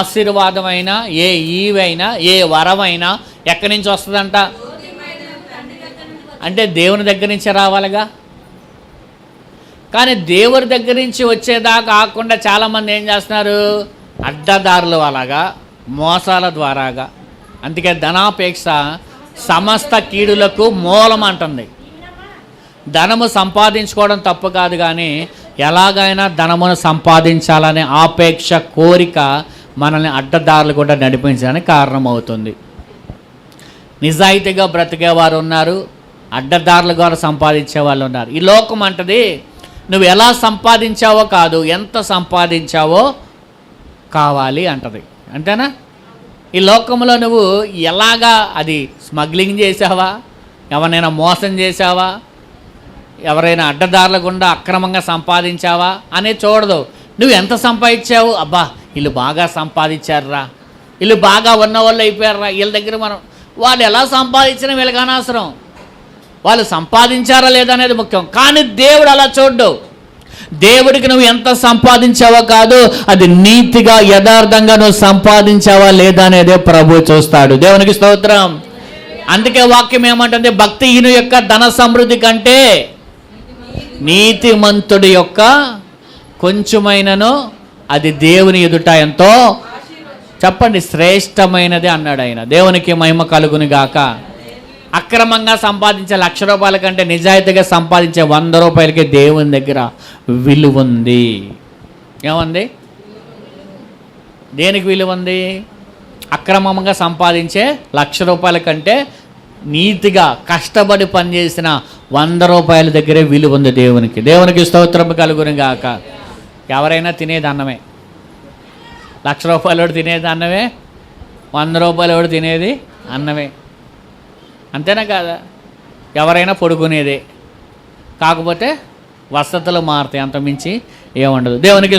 ఆశీర్వాదమైనా, ఏ ఈవైనా, ఏ వరమైనా ఎక్కడి నుంచి వస్తుందంట? అంటే దేవుని దగ్గర నుంచి రావాలిగా. కానీ దేవుడి దగ్గర నుంచి వచ్చేదాకా కాకుండా చాలామంది ఏం చేస్తున్నారు? అడ్డదారులు అలాగా, మోసాల ద్వారాగా. అందుకే ధనాపేక్ష సమస్త కీడులకు మూలం అంటుంది. ధనము సంపాదించుకోవడం తప్పు కాదు, కానీ ఎలాగైనా ధనమును సంపాదించాలనే ఆపేక్ష, కోరిక మనల్ని అడ్డదారులు కూడా నడిపించడానికి కారణమవుతుంది. నిజాయితీగా బ్రతికేవారు ఉన్నారు, అడ్డదారులు కూడా సంపాదించే వాళ్ళు ఉన్నారు. ఈ లోకం అంటది నువ్వు ఎలా సంపాదించావో కాదు, ఎంత సంపాదించావో కావాలి అంటది. అంతేనా? ఈ లోకంలో నువ్వు ఎలాగా, అది స్మగ్లింగ్ చేసావా, ఎవరైనా మోసం చేసావా, ఎవరైనా అడ్డదారుల గుండా అక్రమంగా సంపాదించావా అనేది చూడదు. నువ్వు ఎంత సంపాదించావు, అబ్బా వీళ్ళు బాగా సంపాదించారురా, వీళ్ళు బాగా ఉన్న వాళ్ళు అయిపోయారురా, వీళ్ళ దగ్గర వాళ్ళు ఎలా సంపాదించినా వీళ్ళకి అనవసరం, వాళ్ళు సంపాదించారా లేదా అనేది ముఖ్యం. కానీ దేవుడు అలా చూడ్డు. దేవుడికి నువ్వు ఎంత సంపాదించావో కాదు, అది నీతిగా యథార్థంగా నువ్వు సంపాదించావా లేదా అనేదే ప్రభు చూస్తాడు. దేవునికి స్తోత్రం. అందుకే వాక్యం ఏమంటుంది? భక్తిహీను యొక్క ధన సమృద్ధి కంటే నీతిమంతుడి యొక్క కొంచెమైనను అది దేవుని ఎదుట ఎంతో, చెప్పండి, శ్రేష్టమైనది అన్నాడు ఆయన. దేవునికి మహిమ కలుగును గాక. అక్రమంగా సంపాదించే 1,00,000 రూపాయల కంటే నిజాయితీగా సంపాదించే 100 రూపాయలకి దేవుని దగ్గర విలువ ఉంది. ఏముంది? దేనికి విలువ ఉంది? అక్రమంగా సంపాదించే 1,00,000 రూపాయల కంటే నీతిగా కష్టపడి పనిచేసిన 100 రూపాయల దగ్గరే విలువ ఉంది దేవునికి. దేవునికి స్తోత్రం కలుగును గాక. ఎవరైనా తినేది అన్నమే. 1,00,000 రూపాయలు తినేది అన్నమే, 100 రూపాయలు తినేది అన్నమే. అంతేనా కాదా? ఎవరైనా పడుకునేదే, కాకపోతే వసతులు మారుతాయి, అంతమించి ఏముండదు. దేవునికి